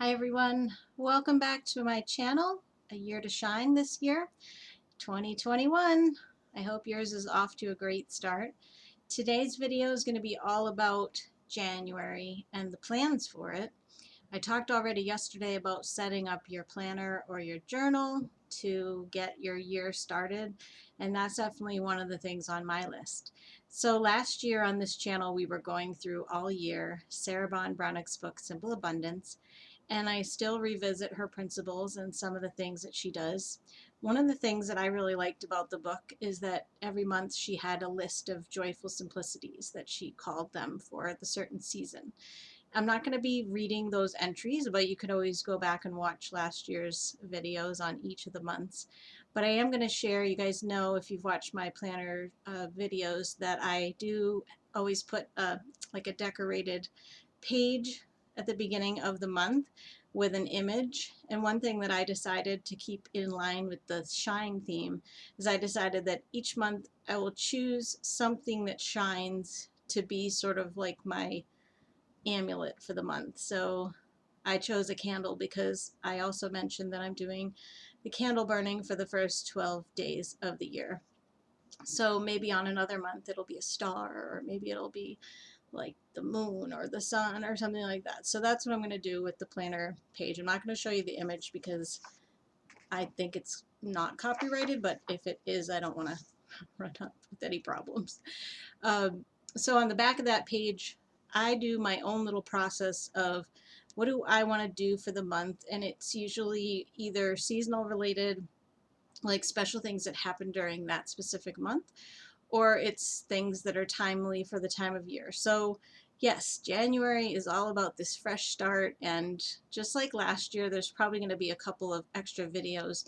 Hi everyone, welcome back to my channel. A year to shine this year, 2021. I hope yours is off to a great start. Today's video is going to be all about January and the plans for it. I talked already yesterday about setting up your planner or your journal to get your year started, and that's definitely one of the things on my list. So last year on this channel we were going through all year Sarah Brownick's book Simple Abundance, and I still revisit her principles and some of the things that she does. One of the things that I really liked about the book is that every month she had a list of joyful simplicities that she called them for the certain season. I'm not going to be reading those entries, but you could always go back and watch last year's videos on each of the months. But I am going to share, you guys know if you've watched my planner videos that I do always put like a decorated page at the beginning of the month with an image. And one thing that I decided to keep in line with the shine theme is I decided that each month I will choose something that shines to be sort of like my amulet for the month. So I chose a candle because I also mentioned that I'm doing the candle burning for the first 12 days of the year. So maybe on another month it'll be a star, or maybe it'll be like the moon or the sun or something like that. So that's what I'm going to do with the planner page. I'm not going to show you the image because I think it's not copyrighted, but if it is, I don't want to run up with any problems. So on the back of that page, I do my own little process of what do I want to do for the month, and it's usually either seasonal related, like special things that happen during that specific month, or it's things that are timely for the time of year. So yes, January is all about this fresh start, and just like last year, there's probably going to be a couple of extra videos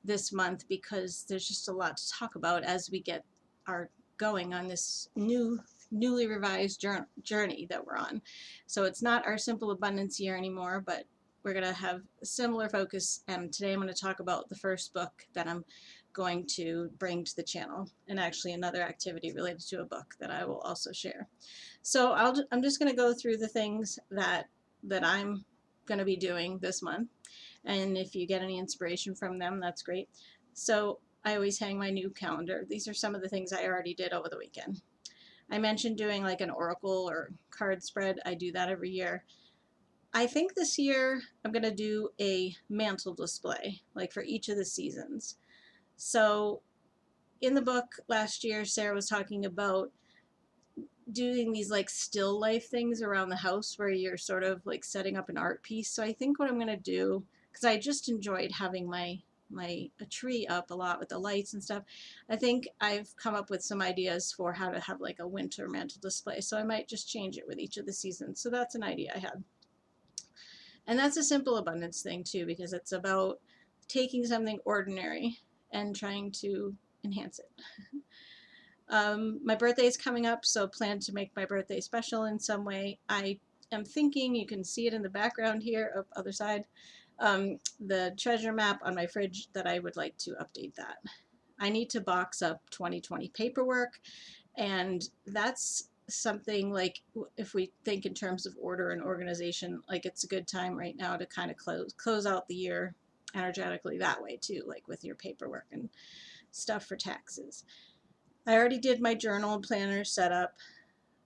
this month because there's just a lot to talk about as we get our going on this newly revised journey that we're on. So it's not our simple abundance year anymore, but we're going to have a similar focus, and today I'm going to talk about the first book that I'm going to bring to the channel, and actually another activity related to a book that I will also share. So I'm just going to go through the things that I'm going to be doing this month, and if you get any inspiration from them, that's great. So I always hang my new calendar. These are some of the things I already did over the weekend. I mentioned doing like an oracle or card spread. I do that every year. I think this year I'm going to do a mantle display, like for each of the seasons. So in the book last year, Sarah was talking about doing these like still life things around the house where you're sort of like setting up an art piece. So I think what I'm going to do, because I just enjoyed having my a tree up a lot with the lights and stuff, I think I've come up with some ideas for how to have like a winter mantle display. So I might just change it with each of the seasons. So that's an idea I had. And that's a simple abundance thing too, because it's about taking something ordinary and trying to enhance it. My birthday is coming up, so plan to make my birthday special in some way. I am thinking, you can see it in the background here, up other side, the treasure map on my fridge, that I would like to update that. I need to box up 2020 paperwork, and that's something like, if we think in terms of order and organization, like it's a good time right now to kind of close out the year energetically that way too, like with your paperwork and stuff for taxes. I already did my journal and planner setup.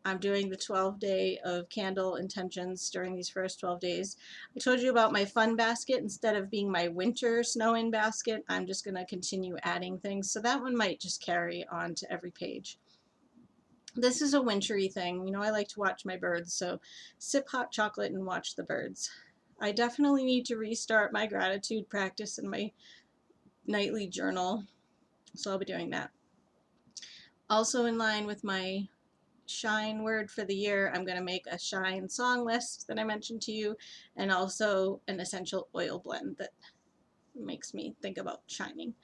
I'm doing the 12-day of candle intentions during these first 12 days. I told you about my fun basket. Instead of being my winter snow-in basket, I'm just going to continue adding things. So that one might just carry on to every page. This is a wintry thing. You know, I like to watch my birds, so sip hot chocolate and watch the birds. I definitely need to restart my gratitude practice in my nightly journal, so I'll be doing that. Also in line with my shine word for the year, I'm going to make a shine song list that I mentioned to you, and also an essential oil blend that makes me think about shining.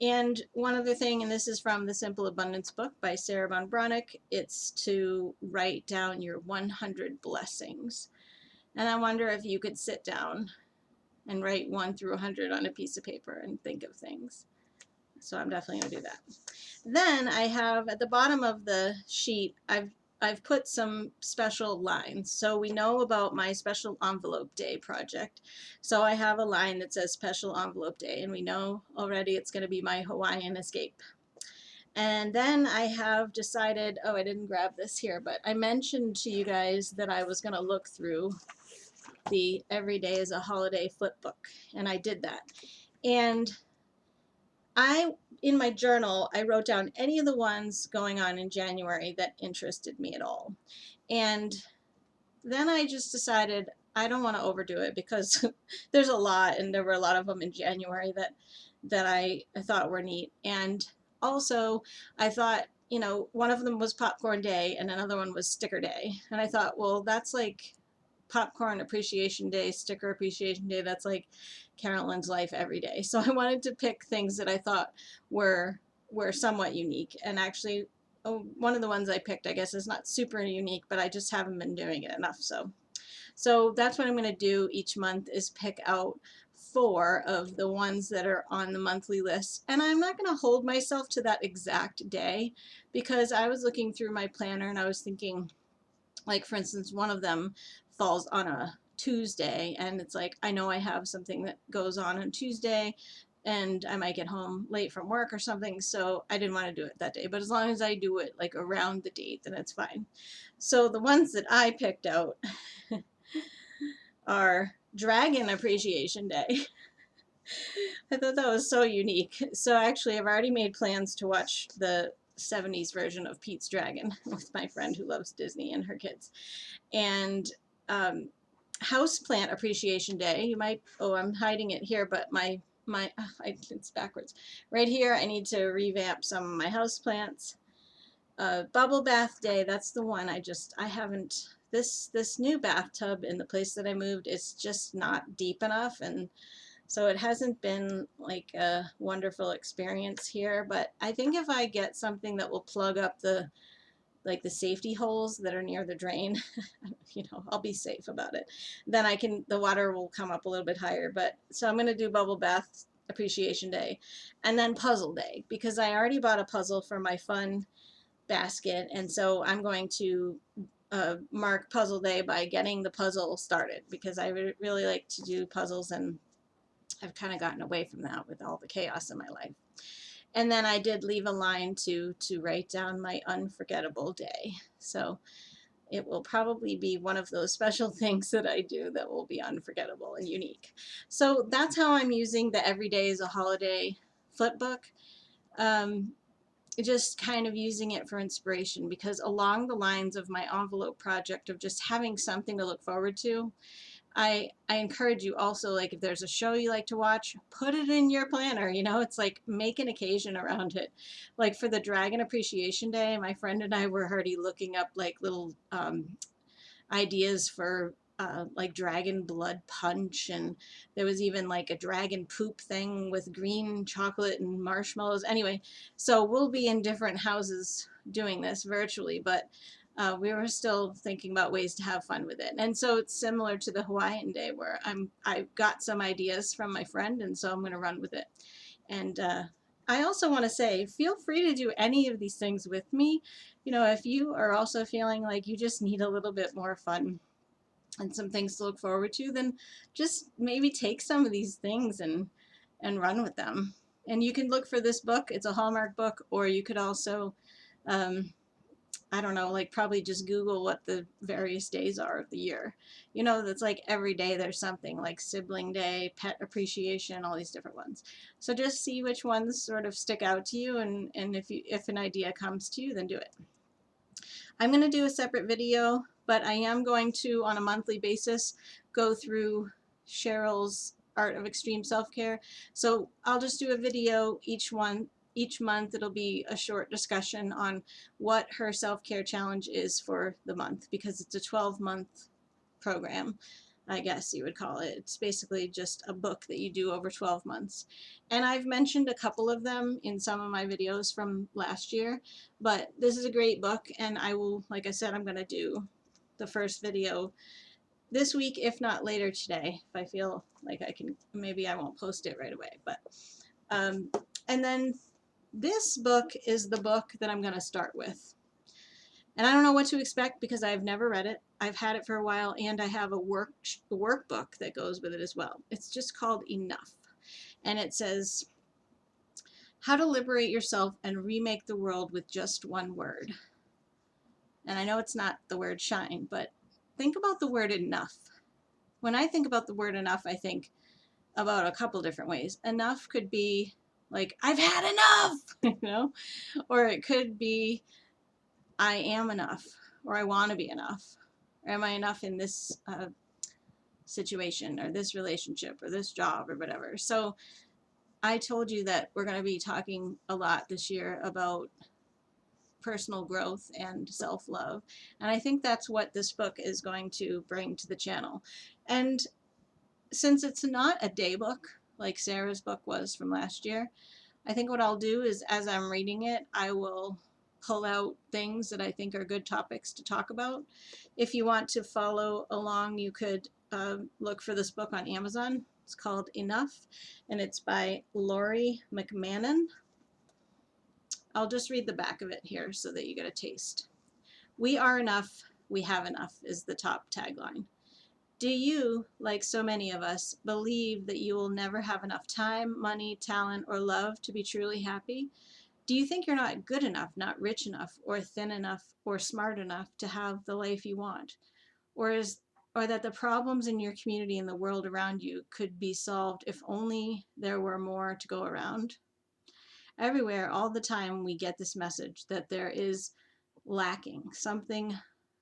And one other thing, and this is from the Simple Abundance book by Sarah Brownick, it's to write down your 100 blessings. And I wonder if you could sit down and write 1 through 100 on a piece of paper and think of things. So I'm definitely going to do that. Then I have at the bottom of the sheet, I've I've put some special lines. So we know about my special envelope day project. So I have a line that says special envelope day, and we know already it's going to be my Hawaiian escape. And then I have decided, oh, I didn't grab this here, but I mentioned to you guys that I was going to look through the Every Day is a Holiday flip book, and I did that. And in my journal, I wrote down any of the ones going on in January that interested me at all. And then I just decided I don't want to overdo it because there's a lot, and there were a lot of them in January that I thought were neat. And also, I thought, you know, one of them was Popcorn Day and another one was Sticker Day. And I thought, well, that's like Popcorn Appreciation Day, Sticker Appreciation Day. That's like Carolyn's life every day. So I wanted to pick things that I thought were somewhat unique. And actually, oh, one of the ones I picked, I guess, is not super unique, but I just haven't been doing it enough. So that's what I'm going to do each month, is pick out 4 of the ones that are on the monthly list. And I'm not going to hold myself to that exact day, because I was looking through my planner and I was thinking, like, for instance, one of them falls on a Tuesday, and it's like, I know I have something that goes on Tuesday, and I might get home late from work or something, so I didn't want to do it that day. But as long as I do it like around the date, then it's fine. So the ones that I picked out are Dragon Appreciation Day. I thought that was so unique. So actually, I've already made plans to watch the 70s version of Pete's Dragon with my friend who loves Disney and her kids. And Houseplant Appreciation Day. You might, oh, I'm hiding it here, but it's backwards. Right here, I need to revamp some of my houseplants. Bubble Bath Day, that's the one I haven't, this new bathtub in the place that I moved is just not deep enough, and so it hasn't been like a wonderful experience here. But I think if I get something that will plug up the safety holes that are near the drain, you know, I'll be safe about it. Then the water will come up a little bit higher. But so I'm going to do Bubble Bath Appreciation Day, and then Puzzle Day, because I already bought a puzzle for my fun basket, and so I'm going to mark Puzzle Day by getting the puzzle started, because I really like to do puzzles, and I've kind of gotten away from that with all the chaos in my life. And then I did leave a line to write down my unforgettable day. So it will probably be one of those special things that I do that will be unforgettable and unique. So that's how I'm using the Every Day is a Holiday flip book. Just kind of using it for inspiration, because along the lines of my envelope project of just having something to look forward to, I encourage you also, like, if there's a show you like to watch, put it in your planner. You know, it's like, make an occasion around it. Like for the Dragon Appreciation Day, my friend and I were already looking up like little ideas for like dragon blood punch, and there was even like a dragon poop thing with green chocolate and marshmallows. Anyway, so we'll be in different houses doing this virtually, but we were still thinking about ways to have fun with it. And so it's similar to the Hawaiian Day, where I got some ideas from my friend, and so I'm going to run with it. And I also want to say, feel free to do any of these things with me. You know, if you are also feeling like you just need a little bit more fun and some things to look forward to, then just maybe take some of these things and run with them. And you can look for this book. It's a Hallmark book, or you could also, I don't know, like probably just Google what the various days are of the year. You know, that's like every day there's something, like Sibling Day, Pet Appreciation, all these different ones. So just see which ones sort of stick out to you, and if an idea comes to you, then do it. I'm going to do a separate video, but I am going to, on a monthly basis, go through Cheryl's Art of Extreme Self-Care. So I'll just do a video each month. It'll be a short discussion on what her self-care challenge is for the month, because it's a 12-month program, I guess you would call it. It's basically just a book that you do over 12 months. And I've mentioned a couple of them in some of my videos from last year, but this is a great book, and I will, like I said, I'm going to do the first video this week, if not later today. If I feel like I can, maybe I won't post it right away. But and then this book is the book that I'm going to start with. And I don't know what to expect because I've never read it. I've had it for a while, and I have a workbook that goes with it as well. It's just called Enough. And it says, how to liberate yourself and remake the world with just one word. And I know it's not the word shine, but think about the word enough. When I think about the word enough, I think about a couple different ways. Enough could be like, I've had enough, or it could be, I am enough, or I want to be enough, or am I enough in this situation, or this relationship, or this job, or whatever. So I told you that we're going to be talking a lot this year about personal growth and self-love, and I think that's what this book is going to bring to the channel. And since it's not a day book like Sarah's book was from last year, I think what I'll do is, as I'm reading it, I will pull out things that I think are good topics to talk about. If you want to follow along, you could look for this book on Amazon. It's called Enough, and it's by Laurie McCammon. I'll just read the back of it here so that you get a taste. We are enough, we have enough is the top tagline. Do you, like so many of us, believe that you will never have enough time, money, talent, or love to be truly happy? Do you think you're not good enough, not rich enough, or thin enough, or smart enough to have the life you want? Or that the problems in your community and the world around you could be solved if only there were more to go around? Everywhere, all the time, we get this message that there is lacking something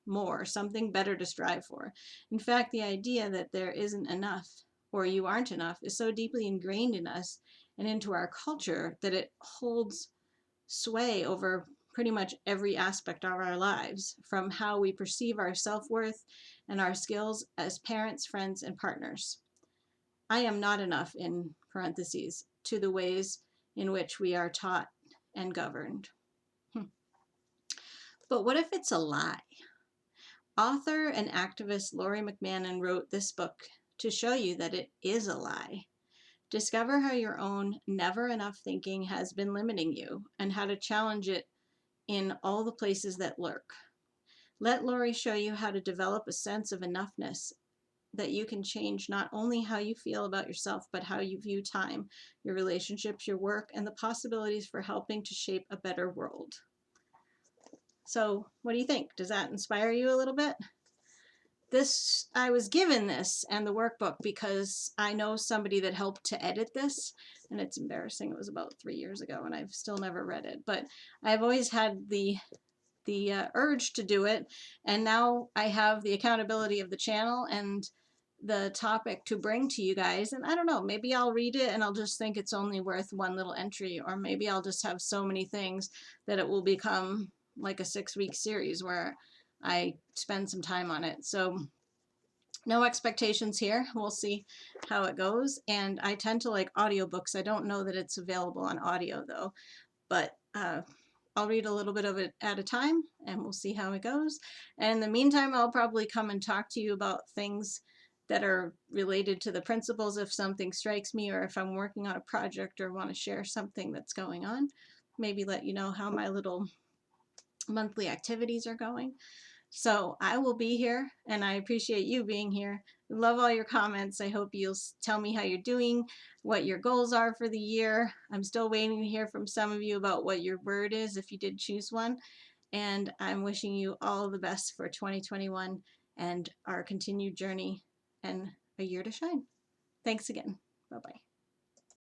more, something better to strive for. In fact, the idea that there isn't enough or you aren't enough is so deeply ingrained in us and into our culture that it holds sway over pretty much every aspect of our lives, from how we perceive our self-worth and our skills as parents, friends, and partners. I am not enough, in parentheses, to the ways in which we are taught and governed. But what if it's a lie? Author and activist Laurie McCammon wrote this book to show you that it is a lie. Discover how your own never enough thinking has been limiting you and how to challenge it in all the places that lurk. Let Laurie show you how to develop a sense of enoughness that you can change not only how you feel about yourself, but how you view time, your relationships, your work, and the possibilities for helping to shape a better world. So what do you think? Does that inspire you a little bit? I was given this and the workbook because I know somebody that helped to edit this, and it's embarrassing. It was about 3 years ago and I've still never read it, but I've always had the urge to do it, and now I have the accountability of the channel and the topic to bring to you guys. And I don't know, maybe I'll read it and I'll just think it's only worth one little entry, or maybe I'll just have so many things that it will become like a 6-week series where I spend some time on it. So no expectations here. We'll see how it goes. And I tend to like audiobooks. I don't know that it's available on audio though, but I'll read a little bit of it at a time and we'll see how it goes. And in the meantime, I'll probably come and talk to you about things that are related to the principles if something strikes me, or if I'm working on a project or want to share something that's going on. Maybe let you know how my little monthly activities are going. So I will be here, and I appreciate you being here. I love all your comments. I hope you'll tell me how you're doing, what your goals are for the year. I'm still waiting to hear from some of you about what your word is if you did choose one. And I'm wishing you all the best for 2021 and our continued journey and a year to shine. Thanks again.